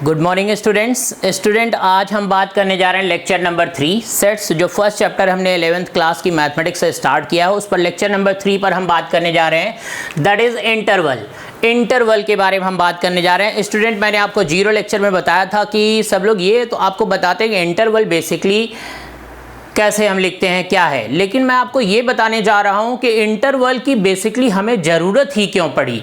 Good morning student आज हम बात करने जा रहे हैं लेक्चर नंबर 3 सेट्स। जो फर्स्ट चैप्टर हमने 11th क्लास की मैथमेटिक्स से स्टार्ट किया है उस पर लेक्चर नंबर 3 पर हम बात करने जा रहे हैं, दैट इज इंटरवल के बारे में हम बात करने जा रहे हैं। स्टूडेंट मैंने आपको जीरो लेक्चर में बताया था कि सब लोग ये तो आपको बताते हैं कि इंटरवल बेसिकली कैसे हम लिखते हैं, क्या है, लेकिन मैं आपको ये बताने जा रहा हूँ कि इंटरवल की बेसिकली हमें ज़रूरत ही क्यों पड़ी।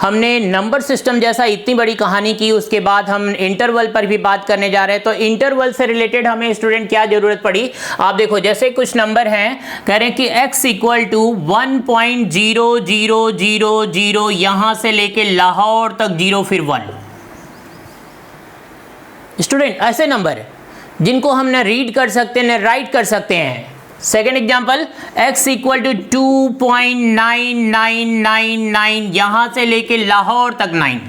हमने नंबर सिस्टम जैसा इतनी बड़ी कहानी की, उसके बाद हम इंटरवल पर भी बात करने जा रहे हैं। तो इंटरवल से रिलेटेड हमें स्टूडेंट क्या ज़रूरत पड़ी, आप देखो जैसे कुछ नंबर हैं, कह रहे हैं कि x इक्वल टू 1.0000 यहाँ से लेके लाहौर तक 0 फिर 1। स्टूडेंट ऐसे नंबर जिनको हम ना रीड कर सकते हैं ना राइट कर सकते हैं। Second example x equal to 2.9999 यहां से लेके लाहौर तक 9।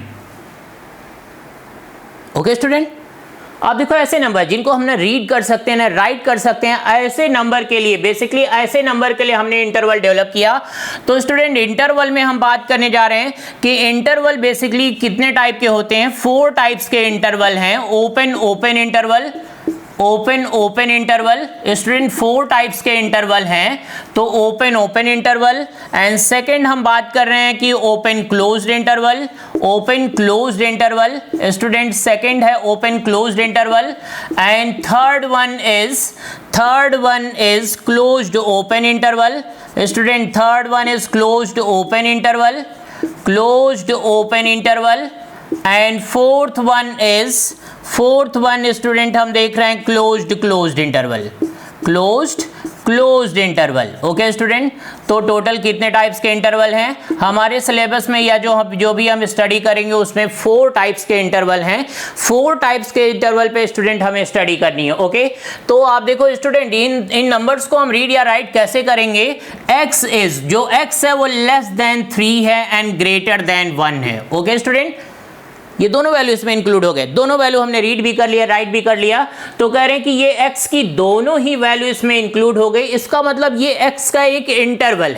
ओके स्टूडेंट, आप देखो ऐसे नंबर जिनको हम ना रीड कर सकते हैं ना राइट कर सकते हैं, ऐसे नंबर के लिए बेसिकली ऐसे नंबर के लिए हमने इंटरवल डेवलप किया। तो स्टूडेंट इंटरवल में हम बात करने जा रहे हैं कि इंटरवल बेसिकली कितने टाइप के होते हैं। 4 टाइप्स के इंटरवल हैं। Open interval, open interval student 4 types के इंटरवल हैं। तो ओपन इंटरवल एंड सेकंड हम बात कर रहे हैं कि open closed interval student second है open closed interval and third one is closed open interval student third one is closed open interval and fourth one student हम देख रहे हैं क्लोज्ड इंटरवल। ओके स्टूडेंट, तो टोटल कितने types के interval हैं हमारे सिलेबस में या जो भी हम स्टडी करेंगे उसमें 4 टाइप्स के इंटरवल हैं। 4 टाइप्स के इंटरवल पे स्टूडेंट हमें स्टडी करनी है। ओके, तो आप देखो स्टूडेंट इन नंबर्स को हम रीड या राइट कैसे करेंगे। x इज, जो x है वो लेस देन 3 है एंड ग्रेटर देन 1 है। ओके स्टूडेंट, ये दोनों वैल्यू इसमें इंक्लूड हो गए, दोनों वैल्यू हमने रीड भी कर लिया राइट भी कर लिया। तो कह रहे हैं कि ये x की दोनों ही वैल्यू इसमें इंक्लूड हो गई। इसका मतलब ये x का एक इंटरवल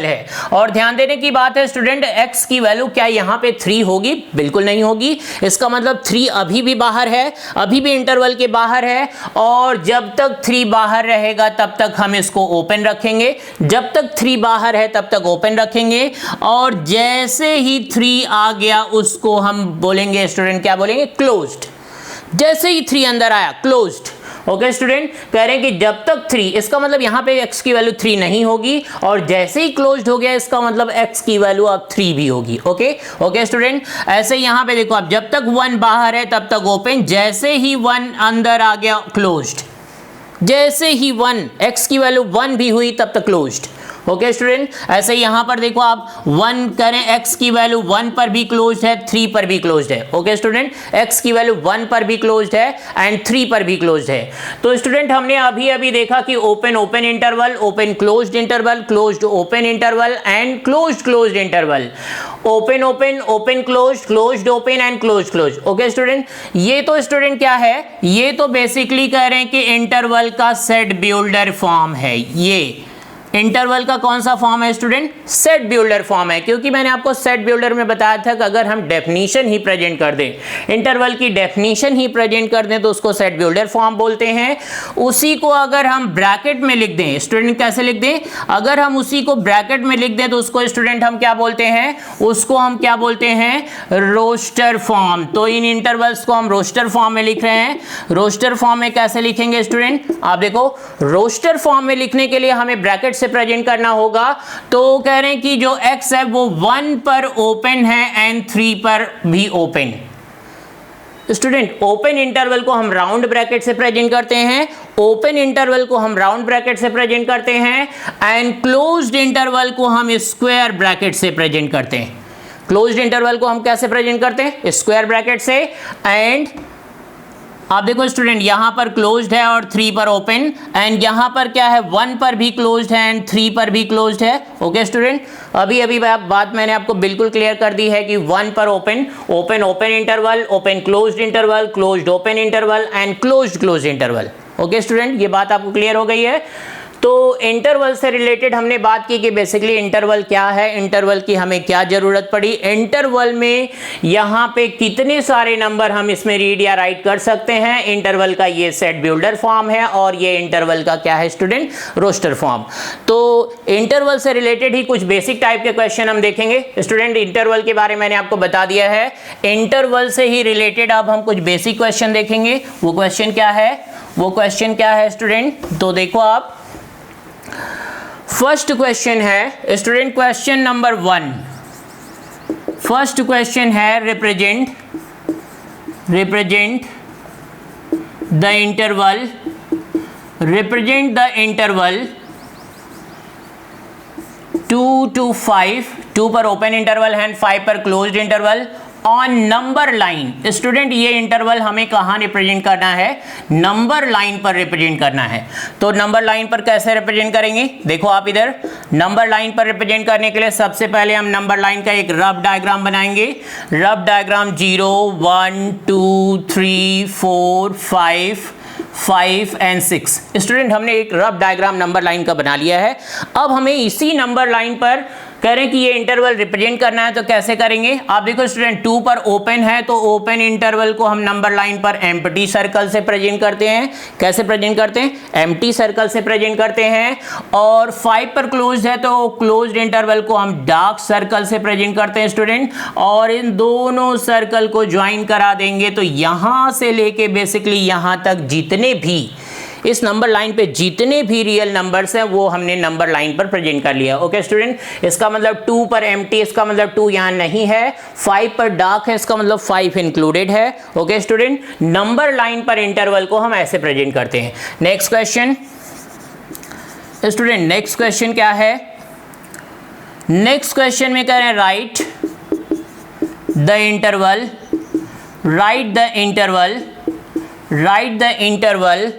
है। और ध्यान देने की बात है स्टूडेंट, x की वैल्यू क्या यहाँ पे 3 होगी? बिल्कुल नहीं होगी। इसका मतलब 3 अभी भी बाहर है, अभी भी इंटरवल के बाहर है। और जब तक 3 बाहर रहेगा तब तक हम इसको ओपन रखेंगे, जब तक 3 बाहर है तब तक ओपन रखेंगे। और जैसे ही 3 आ गया उसको हम बोलेंगे स्टूडेंट, क्या बोलेंगे? क्लोज्ड। जैसे ही 3 अंदर आया क्लोज्ड। ओके स्टूडेंट, कह रहे हैं कि जब तक 3, इसका मतलब यहाँ पे x की वैल्यू 3 नहीं होगी, और जैसे ही क्लोज्ड हो गया इसका मतलब x की वैल्यू अब 3 भी होगी। ओके स्टूडेंट, ऐसे यहाँ पे देखो आप, जब तक 1 बाहर है तब तक ओपन, जैसे ही 1 अंदर आ गया क्लोज्ड, जैसे ही 1 x की वैल्यू 1 भी हुई तब तक क्लोज्ड। ओके स्टूडेंट, ऐसे यहाँ पर देखो आप 1 करें, x की वैल्यू 1 पर भी क्लोज्ड है, 3 पर भी क्लोज्ड है। ओके स्टूडेंट, x की वैल्यू 1 पर भी क्लोज्ड है एंड 3 पर भी क्लोज्ड है। तो स्टूडेंट हमने अभी अभी देखा कि open interval, open closed interval, closed open interval and closed interval, open closed open and closed. Okay student, ये तो स्टूडेंट क्या है, ये तो बेसिकली कह रहे हैं कि इंटरवल का सेट बिल्डर फॉर्म है। ये इंटरवल का कौन सा फॉर्म है स्टूडेंट? सेट बिल्डर फॉर्म है, क्योंकि मैंने आपको सेट बिल्डर में बताया था कि अगर हम डेफिनेशन ही प्रेजेंट कर दें, इंटरवल की डेफिनेशन ही प्रेजेंट कर दें तो उसको सेट बिल्डर फॉर्म बोलते हैं। उसी को अगर हम ब्रैकेट में लिख दें स्टूडेंट, कैसे लिख दें? अगर हम उसी को ब्रैकेट में लिख दें तो उसको स्टूडेंट हम क्या बोलते हैं? उसको हम क्या बोलते हैं? Roster form. तो इन इंटरवल्स को हम रोस्टर फॉर्म में लिख रहे हैं। रोस्टर फॉर्म में कैसे लिखेंगे स्टूडेंट? आप देखो, रोस्टर फॉर्म में लिखने के लिए हमें ब्रैकेट से प्रेजेंट करना होगा। तो कह रहे हैं कि जो x है वो 1 पर ओपन है एंड 3 पर भी ओपन। स्टूडेंट ओपन इंटरवल को हम राउंड ब्रैकेट से प्रेजेंट करते हैं, एंड क्लोज्ड इंटरवल को हम स्क्वायर ब्रैकेट से प्रेजेंट करते हैं। क्लोज्ड इंटरवल को हम कैसे प्रेजेंट करते हैं? स्क्वायर ब्रैकेट से। एंड आप देखो स्टूडेंट, यहां पर क्लोज्ड है और 3 पर ओपन, एंड यहां पर क्या है? 1 पर भी क्लोज्ड है एंड 3 पर भी क्लोज्ड है। ओके स्टूडेंट, अभी बात मैंने आपको बिल्कुल क्लियर कर दी है कि 1 पर open interval, open closed interval, closed open interval and closed interval. Okay student, ये बात आपको क्लियर हो गई है। तो इंटरवल से रिलेटेड हमने बात की कि बेसिकली इंटरवल क्या है, इंटरवल की हमें क्या जरूरत पड़ी, इंटरवल में यहाँ पे कितने सारे नंबर हम इसमें रीड या राइट कर सकते हैं, इंटरवल का ये सेट बिल्डर फॉर्म है और ये इंटरवल का क्या है स्टूडेंट, रोस्टर फॉर्म। तो इंटरवल से रिलेटेड ही कुछ बेसिक टाइप के क्वेश्चन हम देखेंगे स्टूडेंट। इंटरवल के बारे में मैंने आपको बता दिया है, इंटरवल से ही रिलेटेड अब हम कुछ बेसिक क्वेश्चन देखेंगे। वो क्वेश्चन क्या है, वो क्वेश्चन क्या है स्टूडेंट, तो देखो आप फर्स्ट क्वेश्चन है student, question number 1, first question है represent the interval, represent the interval 2 to 5, 2 पर ओपन इंटरवल है, 5 पर closed interval on number line. Student ये इंटरवल हमें कहाँ रिप्रेजेंट करना है, नंबर लाइन पर रिप्रेजेंट करना है। तो नंबर लाइन पर कैसे रिप्रेजेंट करेंगे, देखो आप इधर नंबर लाइन पर रिप्रेजेंट करने के लिए सबसे पहले हम नंबर लाइन का एक रफ डायग्राम बनाएंगे। Rough diagram 0 1 2 3 4 5 and 6। स्टूडेंट हमने एक रफ डायग्राम नंबर लाइन का बना लिया है। अब हमें इसी नंबर लाइन पर कह रहे हैं कि ये इंटरवल रिप्रेजेंट करना है, तो कैसे करेंगे आप देखो स्टूडेंट, 2 पर ओपन है तो ओपन इंटरवल को हम नंबर लाइन पर एम्प्टी सर्कल से प्रेजेंट करते हैं। कैसे प्रेजेंट करते हैं, एम्प्टी सर्कल से प्रेजेंट करते हैं। और 5 पर क्लोज्ड है तो क्लोज्ड इंटरवल को हम डार्क सर्कल से प्रेजेंट करते हैं स्टूडेंट, और इन दोनों सर्कल को ज्वाइन करा देंगे तो यहां से लेके बेसिकली यहां तक जितने भी इस नंबर लाइन पे जितने भी रियल नंबर्स हैं वो हमने नंबर लाइन पर प्रेजेंट कर लिया। ओके स्टूडेंट, इसका मतलब 2 पर एम्प्टी, इसका मतलब 2 यहां नहीं है, 5 पर डार्क है, इसका मतलब 5 इंक्लूडेड है। ओके स्टूडेंट, नंबर लाइन पर इंटरवल को हम ऐसे प्रेजेंट करते हैं। Next question student, next question क्या है, नेक्स्ट क्वेश्चन में कह रहे हैं right the interval, right the interval, right the interval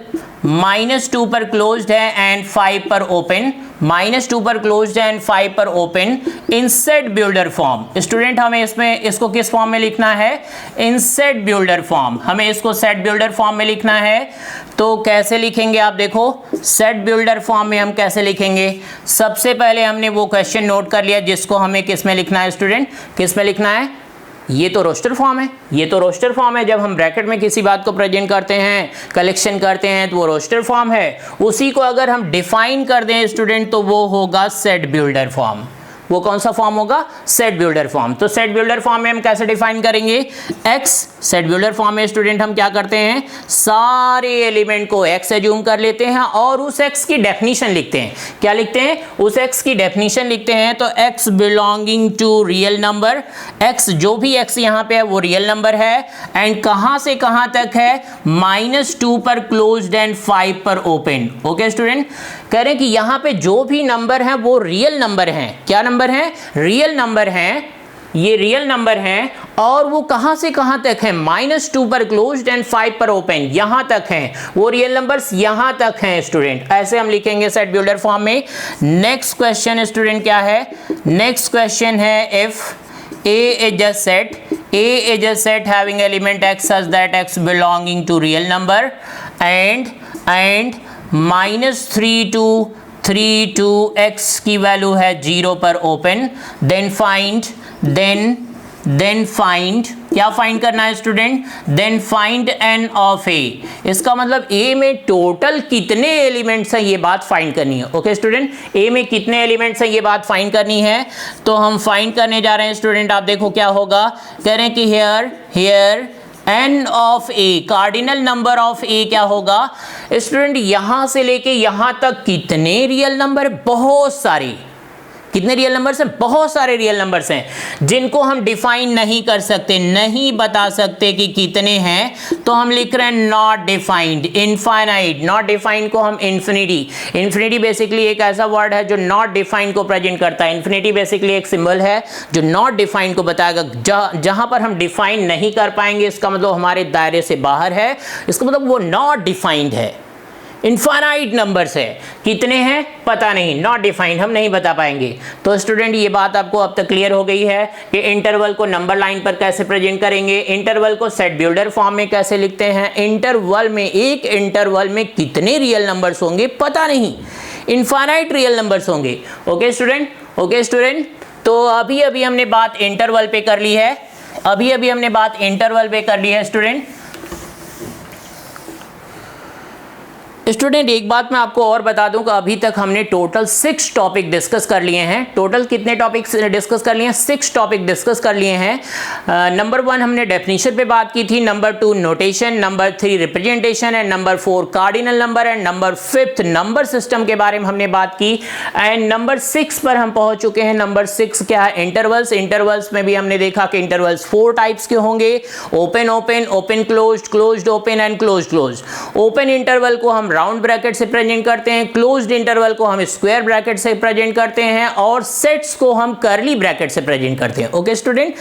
-2 पर क्लोज्ड है एंड 5 पर ओपन, -2 पर क्लोज्ड है एंड 5 पर open in set builder form. Student हमें इसमें इसको किस फॉर्म में लिखना है, इन सेट बिल्डर फॉर्म, हमें इसको सेट बिल्डर फॉर्म में लिखना है। तो कैसे लिखेंगे आप देखो, सेट बिल्डर फॉर्म में हम कैसे लिखेंगे, सबसे पहले हमने वो क्वेश्चन नोट कर लिया जिसको हमें किस में लिखना है स्टूडेंट, किस में लिखना है, ये तो रोस्टर फॉर्म है, ये तो रोस्टर फॉर्म है। जब हम ब्रैकेट में किसी बात को प्रेजेंट करते हैं, कलेक्शन करते हैं, तो वो रोस्टर फॉर्म है। उसी को अगर हम डिफाइन कर दें स्टूडेंट तो वो होगा सेट बिल्डर फॉर्म। वो कौन सा फॉर्म होगा, सेट बिल्डर फॉर्म। तो सेट बिल्डर फॉर्म में हम कैसे डिफाइन करेंगे, x, सेट बिल्डर फॉर्म में स्टूडेंट हम क्या करते हैं, सारे एलिमेंट को x एज्यूम कर लेते हैं और उस x की डेफिनेशन लिखते हैं। क्या लिखते हैं, उस x की डेफिनेशन लिखते हैं। तो x belonging to real number, x जो भी x यहाँ पे है वो रियल नंबर है, एंड कहाँ से कहाँ तक है, -2 पर क्लोज्ड एंड 5 पर ओपन। ओके स्टूडेंट, कह रहे हैं कि यहाँ पे जो भी नंबर हैं वो रियल नंबर हैं। क्या नंबर हैं, रियल नंबर हैं, ये रियल नंबर हैं, और वो कहां से कहां तक है, -2 पर क्लोज्ड एंड 5 पर ओपन, यहां तक हैं वो रियल नंबर्स, यहां तक हैं स्टूडेंट। ऐसे हम लिखेंगे सेट बिल्डर फॉर्म में। नेक्स्ट क्वेश्चन स्टूडेंट क्या है, नेक्स्ट क्वेश्चन है if A is a set, A is a set having element x such that x belonging to real number and -3 to x की value है 0 पर open, then find क्या find करना है student, then find n of a। इसका मतलब a में total कितने एलिमेंट्स हैं ये बात फाइंड करनी है। ओके स्टूडेंट, a में कितने एलिमेंट्स हैं ये बात फाइंड करनी है। तो हम फाइंड करने जा रहे हैं स्टूडेंट, आप देखो क्या होगा, कह रहे हैं कि here n of a, cardinal number of a क्या होगा स्टूडेंट, यहां से लेके यहां तक कितने रियल नंबर, बहुत सारे, कितने रियल नंबर्स हैं, बहुत सारे रियल नंबर्स हैं जिनको हम डिफाइन नहीं कर सकते, नहीं बता सकते कि कितने हैं। तो हम लिख रहे हैं not defined, infinite, not defined को हम इन्फिनिटी, इन्फिनिटी बेसिकली एक ऐसा वर्ड है जो नॉट डिफाइंड को प्रेजेंट करता है। इन्फिनिटी बेसिकली एक सिंबल है जो नॉट डिफाइंड को बताएगा। जहां पर हम डिफाइन नहीं कर पाएंगे इसका मतलब हमारे दायरे से बाहर है, इसका मतलब वो नॉट डिफाइंड है। इनफाइनाइट नंबर्स है, कितने हैं पता नहीं, नॉट डिफाइंड, हम नहीं बता पाएंगे। तो स्टूडेंट ये बात आपको अब तक क्लियर हो गई है कि इंटरवल को नंबर लाइन पर कैसे प्रेजेंट करेंगे, इंटरवल को सेट बिल्डर फॉर्म में कैसे लिखते हैं, इंटरवल में, एक इंटरवल में कितने रियल नंबर्स होंगे पता नहीं, इनफाइनाइट रियल नंबर्स होंगे। Okay student, okay student. तो अभी अभी हमने बात इंटरवल पे कर ली है, अभी अभी हमने बात इंटरवल पे कर ली है स्टूडेंट। स्टूडेंट एक बात मैं आपको और बता दूं कि अभी तक हमने टोटल 6 टॉपिक डिस्कस कर लिए हैं। टोटल कितने टॉपिक्स डिस्कस कर लिए हैं? 6 टॉपिक डिस्कस कर लिए हैं। नंबर 1 हमने डेफिनेशन पे बात की थी, number 2 notation, number 3 representation and number 4 cardinal number and number 5 number system के बारे में हमने बात की एंड नंबर 6 पर हम पहुंच चुके हैं। नंबर 6 क्या है? इंटरवल्स। इंटरवल्स में भी हमने देखा कि इंटरवल्स 4 टाइप्स के होंगे, open open, open closed, closed open and closed closed. Open interval को हम राउंड ब्रैकेट से प्रेजेंट करते हैं, क्लोज्ड इंटरवल को हम स्क्वायर ब्रैकेट से प्रेजेंट करते हैं और सेट्स को हम कर्ली ब्रैकेट से प्रेजेंट करते हैं। ओके स्टूडेंट,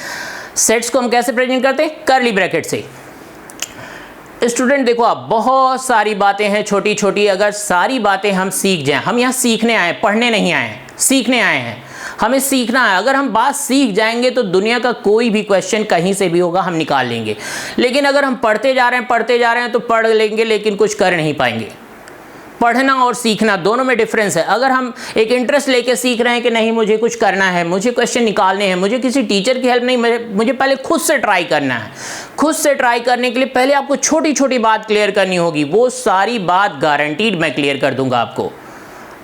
सेट्स को हम कैसे प्रेजेंट करते हैं? कर्ली ब्रैकेट से। स्टूडेंट देखो आप, बहुत सारी बातें हैं छोटी छोटी, अगर सारी बातें हम सीख जाएं, हम यहाँ सीखने आए, पढ़ने नहीं आए हैं, सीखने आए हैं, हमें सीखना है। अगर हम बात सीख जाएंगे तो दुनिया का कोई भी क्वेश्चन कहीं से भी होगा हम निकाल लेंगे। लेकिन अगर हम पढ़ते जा रहे हैं तो पढ़ लेंगे लेकिन कुछ कर नहीं पाएंगे। पढ़ना और सीखना दोनों में डिफरेंस है। अगर हम एक इंटरेस्ट लेके सीख रहे हैं कि नहीं मुझे कुछ करना है, मुझे क्वेश्चन निकालने हैं, मुझे किसी टीचर की हेल्प नहीं, मुझे पहले खुद से ट्राई करना है। खुद से ट्राई करने के लिए पहले आपको छोटी छोटी बात क्लियर करनी होगी। वो सारी बात गारंटीड मैं क्लियर कर दूंगा आपको।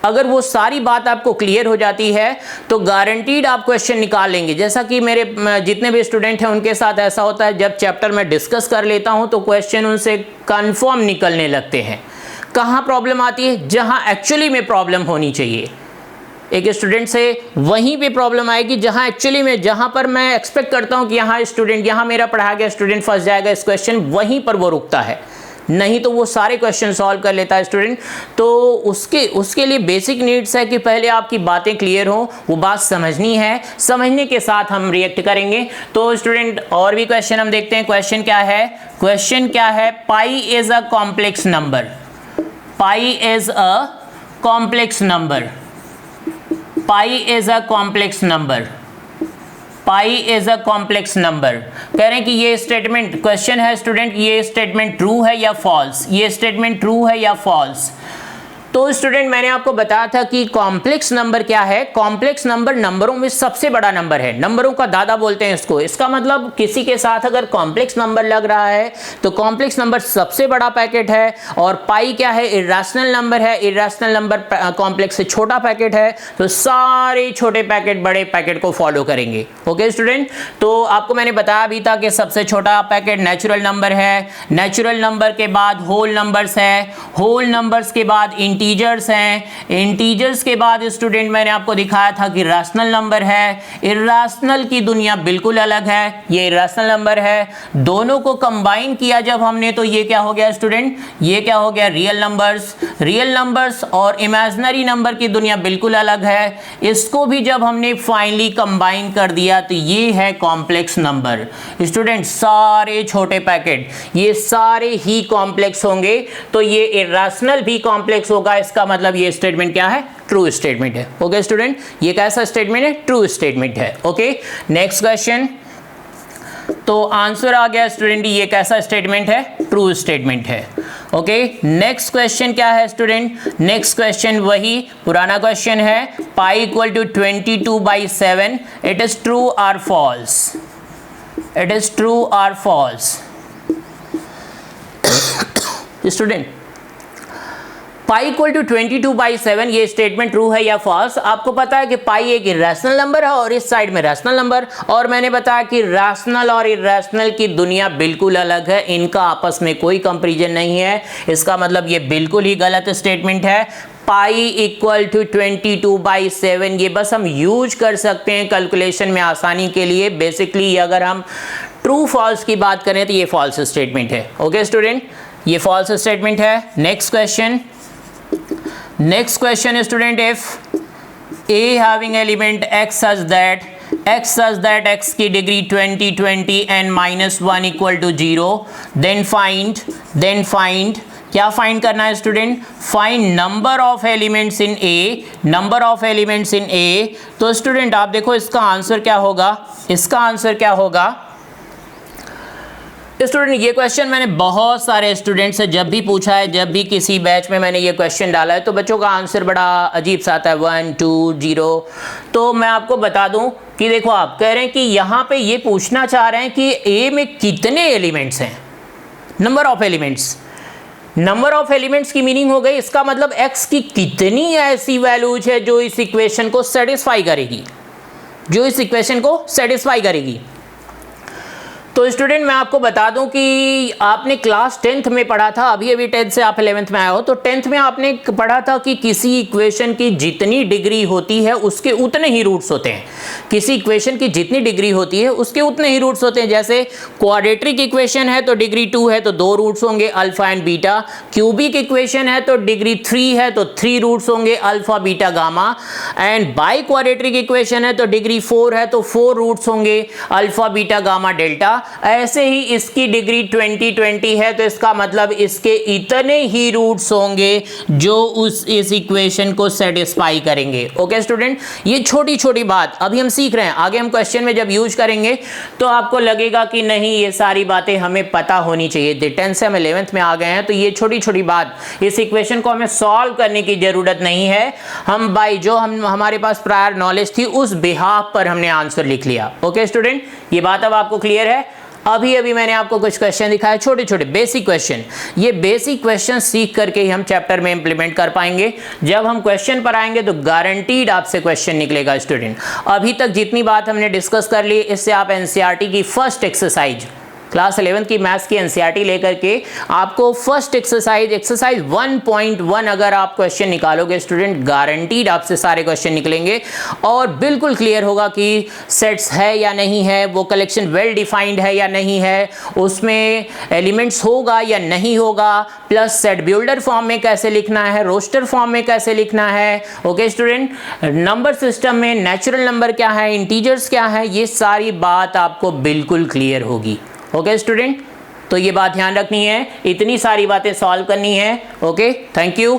अगर वो सारी बात आपको क्लियर हो जाती है तो गारंटीड आप क्वेश्चन निकाल लेंगे। जैसा कि मेरे जितने भी स्टूडेंट हैं उनके साथ ऐसा होता है, जब चैप्टर में डिस्कस कर लेता हूं तो क्वेश्चन उनसे कंफर्म निकलने लगते हैं। कहाँ प्रॉब्लम आती है? जहाँ एक्चुअली में प्रॉब्लम होनी चाहिए। एक स्टूडेंट से वहीं पे प्रॉब्लम आएगी जहाँ एक्चुअली में, जहाँ पर मैं एक्सपेक्ट करता हूँ कि यहाँ मेरा पढ़ा गया स्टूडेंट फंस जाएगा इस क्वेश्चन, वहीं पर वो रुकता है, नहीं तो वो सारे क्वेश्चन सॉल्व कर लेता है स्टूडेंट। तो उसके लिए बेसिक नीड्स है कि पहले आपकी बातें क्लियर हो, वो बात समझनी है, समझने के साथ हम रिएक्ट करेंगे। तो स्टूडेंट और भी क्वेश्चन हम देखते हैं। क्वेश्चन क्या है? क्वेश्चन क्या है? Pi is a complex number. Pi is a complex number. Pi is a complex number. Pi is a complex number. कह रहे हैं कि ये स्टेटमेंट, क्वेश्चन है स्टूडेंट, ये स्टेटमेंट ट्रू है या फॉल्स? ये स्टेटमेंट ट्रू है या फॉल्स? तो स्टूडेंट मैंने आपको बताया था कि कॉम्प्लेक्स नंबर क्या है। कॉम्प्लेक्स नंबर नंबरों में सबसे बड़ा नंबर है, नंबरों का दादा बोलते हैं इसको। इसका मतलब किसी के साथ अगर कॉम्प्लेक्स नंबर लग रहा है तो कॉम्प्लेक्स नंबर सबसे बड़ा पैकेट है। और पाई क्या है? इरेशनल नंबर है। इरेशनल नंबर कॉम्प्लेक्स से छोटा पैकेट है, तो सारे छोटे पैकेट बड़े पैकेट को फॉलो करेंगे। ओके स्टूडेंट, तो आपको मैंने बताया भी था कि सबसे छोटा पैकेट नेचुरल नंबर है, नेचुरल नंबर के बाद होल नंबर्स है, होल नंबर्स के बाद इंटीजर्स हैं, इंटीजर्स के बाद स्टूडेंट मैंने आपको दिखाया था कि रैशनल नंबर है। इर्रेशनल की दुनिया बिल्कुल अलग है, ये इर्रेशनल नंबर है। दोनों को कंबाइन किया जब हमने तो ये क्या हो गया स्टूडेंट? ये क्या हो गया? Real numbers. रियल नंबर्स और इमेजिनरी नंबर की दुनिया बिल्कुल अलग है। इसको भी जब हमने फाइनली कंबाइन कर दिया तो ये है कॉम्प्लेक्स नंबर। स्टूडेंट सारे छोटे पैकेट ये सारे ही कॉम्प्लेक्स होंगे, तो ये इर्रेशनल भी कॉम्प्लेक्स होगा। इसका मतलब ये स्टेटमेंट क्या है? ट्रू स्टेटमेंट है। ओके स्टूडेंट, ये कैसा स्टेटमेंट है? ट्रू स्टेटमेंट है। Okay, next question. तो आंसर आ गया स्टूडेंट, ये कैसा स्टेटमेंट है? ट्रू स्टेटमेंट है। ओके, नेक्स्ट क्वेश्चन क्या है स्टूडेंट? नेक्स्ट क्वेश्चन वही पुराना क्वेश्चन है, pi equal to 22/7, it is true और फॉल्स? इट इज ट्रू और false? Student pi equal to 22/7 ये स्टेटमेंट ट्रू है या फॉल्स? आपको पता है कि पाई एक इरेशनल नंबर है और इस साइड में रैशनल नंबर, और मैंने बताया कि रैशनल और इरेशनल की दुनिया बिल्कुल अलग है, इनका आपस में कोई कंपैरिजन नहीं है। इसका मतलब ये बिल्कुल ही गलत स्टेटमेंट है। पाई इक्वल टू 22/7 ये बस हम यूज कर सकते हैं कैलकुलेशन में आसानी के लिए। बेसिकली अगर हम ट्रू फॉल्स की बात करें तो ये फॉल्स स्टेटमेंट है। ओके स्टूडेंट, ये फॉल्स स्टेटमेंट है। Next question. Next question student, if A having element x such that x की degree 20 and -1 equal to 0, then find क्या फाइंड करना है student? Find number of elements in A, number of elements in A. तो student आप देखो इसका answer क्या होगा? इसका आंसर क्या होगा स्टूडेंट ये क्वेश्चन मैंने बहुत सारे स्टूडेंट से जब भी पूछा है, जब भी किसी बैच में मैंने ये क्वेश्चन डाला है, तो बच्चों का आंसर बड़ा अजीब सा आता है 1 2 0। तो मैं आपको बता दूं कि देखो, आप कह रहे हैं कि यहाँ पे ये पूछना चाह रहे हैं कि ए में कितने एलिमेंट्स हैं, number of elements. Number of elements की मीनिंग हो गई, इसका मतलब एक्स की कितनी ऐसी वैल्यूज है जो इस इक्वेशन को सेटिस्फाई करेगी, जो इस इक्वेशन को सेटिस्फाई करेगी। तो स्टूडेंट मैं आपको बता दूं कि आपने क्लास 10th में पढ़ा था, अभी 10th से आप 11th में आए हो, तो 10th में आपने पढ़ा था कि किसी इक्वेशन की जितनी डिग्री होती है उसके उतने ही रूट्स होते हैं। किसी इक्वेशन की जितनी डिग्री होती है उसके उतने ही रूट्स होते हैं। जैसे क्वाड्रेटिक इक्वेशन है तो डिग्री 2 है तो 2 रूट्स होंगे alpha and beta. Cubic equation है तो डिग्री 3 है तो 3 रूट्स होंगे alpha beta gamma. And by quadratic equation है तो डिग्री 4 है तो 4 रूट्स होंगे अल्फा बीटा गामा डेल्टा। ऐसे ही इसकी डिग्री 20 है तो इसका मतलब इसके इतने ही रूट्स होंगे जो इस इक्वेशन को सेटिस्फाई करेंगे। ओके स्टूडेंट, ये छोटी छोटी बात अभी हम सीख रहे हैं, आगे हम क्वेश्चन में जब यूज करेंगे तो आपको लगेगा कि नहीं ये सारी बातें हमें पता होनी चाहिए। 10th से हम 11th में आ गए हैं तो ये छोटी छोटी बात, इस इक्वेशन को हमें सॉल्व करने की जरूरत नहीं है। हम बाई जो हमारे पास प्रायर नॉलेज थी उस बिहाफ पर हमने आंसर लिख लिया। ओके स्टूडेंट, ये बात अब आपको क्लियर है। अभी मैंने आपको कुछ क्वेश्चन दिखाए, छोटे छोटे बेसिक क्वेश्चन। ये बेसिक क्वेश्चन सीख करके ही हम चैप्टर में इंप्लीमेंट कर पाएंगे। जब हम क्वेश्चन पर आएंगे तो गारंटीड आपसे क्वेश्चन निकलेगा स्टूडेंट। अभी तक जितनी बात हमने डिस्कस कर ली, इससे आप एनसीईआरटी की फर्स्ट एक्सरसाइज, क्लास 11th की मैथ्स की एनसीईआरटी लेकर के आपको फर्स्ट एक्सरसाइज 1.1 अगर आप क्वेश्चन निकालोगे स्टूडेंट, गारंटीड आपसे सारे क्वेश्चन निकलेंगे और बिल्कुल क्लियर होगा कि सेट्स है या नहीं है, वो कलेक्शन वेल डिफाइंड है या नहीं है, उसमें एलिमेंट्स होगा या नहीं होगा, प्लस सेट बिल्डर फॉर्म में कैसे लिखना है, रोस्टर फॉर्म में कैसे लिखना है। ओके स्टूडेंट, नंबर सिस्टम में नेचुरल नंबर क्या है, इंटीजर्स क्या है, ये सारी बात आपको बिल्कुल क्लियर होगी। ओके स्टूडेंट, तो ये बात ध्यान रखनी है, इतनी सारी बातें सॉल्व करनी है। Okay, thank you.